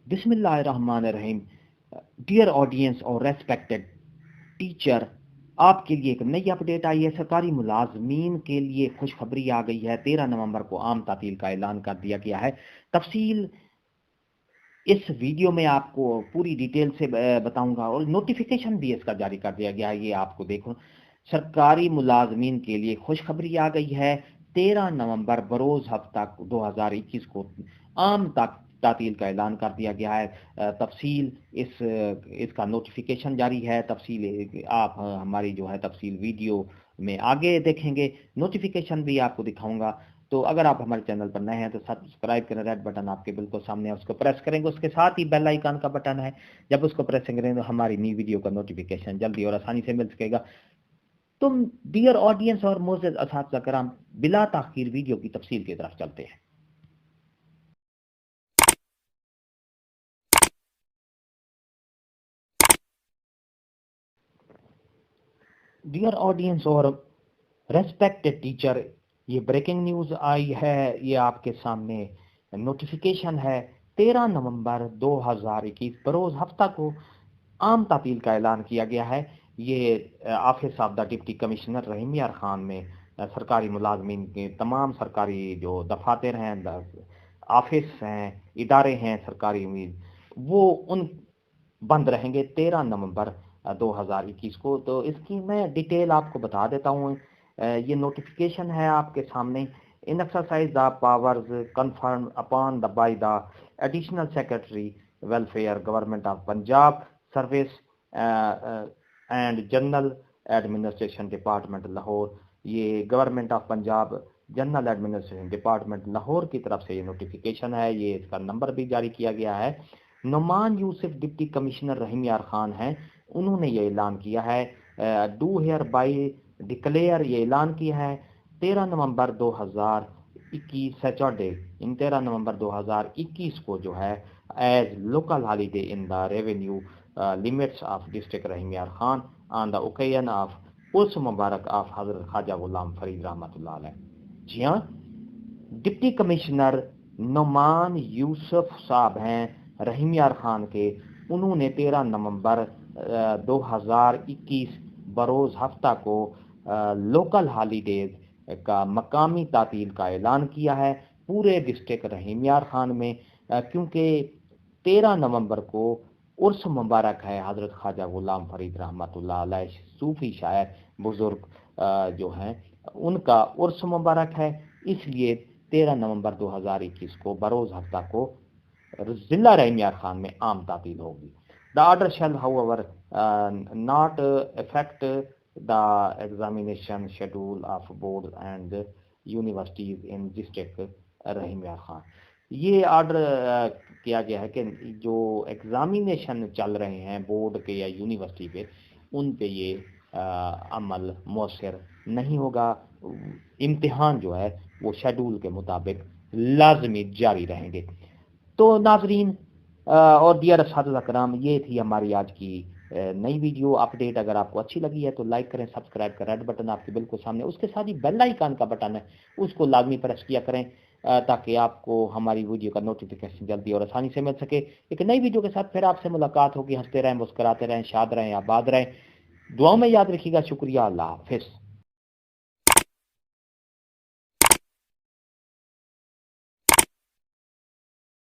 बिस्मिल्लाहिर्रहमानिर्रहीम। Dear audience और respected teacher, आपके लिए एक नई अपडेट आई है। सरकारी मुलाजमीन के लिए खुशखबरी आ गई है। 13 नवंबर को आम तातील का ऐलान कर दिया गया है। तफसील इस वीडियो में आपको पूरी डिटेल से बताऊंगा और नोटिफिकेशन भी इसका जारी कर दिया गया है। ये आपको देखो, सरकारी मुलाजमीन के लिए खुशखबरी आ गई है। 13 नवंबर बरोज़ हफ्ता 2021 को आम तातील का ऐलान कर दिया गया है। तफसील इसका नोटिफिकेशन जारी है। तफसील आप हमारी जो है तफसील वीडियो में आगे देखेंगे। नोटिफिकेशन भी आपको दिखाऊंगा। तो अगर आप हमारे चैनल पर नए हैं तो सब्सक्राइब करें। रेड बटन आपके बिल्कुल सामने है, उसको प्रेस करेंगे। उसके साथ ही बेल आइकन का बटन है, जब उसको प्रेस करेंगे तो हमारी नई वीडियो का नोटिफिकेशन जल्दी और आसानी से मिल सकेगा। तुम डियर ऑडियंस और मोअज़्ज़ज़ असातिज़ा कराम, बिला ताख़ीर वीडियो की तफसील की तरफ चलते हैं। डियर ऑडियंस और रेस्पेक्टेड टीचर, ये ब्रेकिंग न्यूज़ आई है। ये आपके सामने नोटिफिकेशन है। 13 नवंबर 2021 बरोज़ हफ्ता को आम तातील का ऐलान किया गया है। ये office of the deputy commissioner Rahim Yar Khan में सरकारी मुलाजमीन के तमाम सरकारी जो दफातर हैं, ऑफिस हैं, इदारे हैं सरकारी, वो उन बंद रहेंगे 13 नवंबर 2021 को। तो इसकी मैं डिटेल आपको बता देता हूँ। ये नोटिफिकेशन है आपके सामने। In exercise the powers confirm upon the by the additional secretary welfare government of Punjab service and general administration department Lahore. ये government of Punjab general administration department Lahore की तरफ से ये नोटिफिकेशन है। ये इसका नंबर भी जारी किया गया है। नुमान यूसुफ डिप्टी कमिश्नर रहीम यार खान हैं, उन्होंने ये ऐलान किया है। डू हेयर बाई डिक्लेयर ये ऐलान किया है 13 नवंबर 2021 सैटरडे, इन 13 नवंबर 2021 को जो है as local holiday in the revenue limits of district Rahim Yar Khan on the occasion of Urs Mubarak of Hazrat Khwaja Ghulam Farid रहमतुल्लाह अलैह। जी हाँ, डिप्टी कमिश्नर नुमान यूसुफ साहब हैं रहीम यार खान के। उन्होंने 13 नवंबर 2021 बरोज़ हफ्ता को लोकल हॉलीडेज का मकामी तातील का ऐलान किया है पूरे डिस्ट्रिक्ट रहीम यार खान में, क्योंकि 13 नवंबर को उर्स मुबारक है हज़रत ख्वाजा गुलाम फरीद रहमतुल्लाह अलैह, सूफी शायर बुजुर्ग जो हैं उनका उर्स मुबारक है। इसलिए 13 नवंबर 2021 को बरोज़ हफ्ता को जिला रहीम यार खान में आम तातील होगी। The order shall however not affect the examination schedule of board and universities in district Rahim Yar Khan. ये ऑर्डर किया गया है कि जो एग्जामिनेशन चल रहे हैं बोर्ड के या यूनिवर्सिटी पे, उन पे ये अमल मौसर नहीं होगा। इम्तिहान जो है वो शेड्यूल के मुताबिक लाजमी जारी रहेंगे। तो नाजरीन और डियर असातिज़ा कराम, ये थी हमारी आज की नई वीडियो अपडेट। अगर आपको अच्छी लगी है तो लाइक करें, सब्सक्राइब करें। रेड बटन आपके बिल्कुल सामने, उसके साथ ही बेल आइकन का बटन है, उसको लाजमी प्रेस किया करें ताकि आपको हमारी वीडियो का नोटिफिकेशन जल्दी और आसानी से मिल सके। एक नई वीडियो के साथ फिर आपसे मुलाकात होगी। हंसते रहें, मुस्कुराते रहें, शाद रहें, आबाद रहें। दुआओं में याद रखिएगा। शुक्रिया। अल्लाह हाफिज़।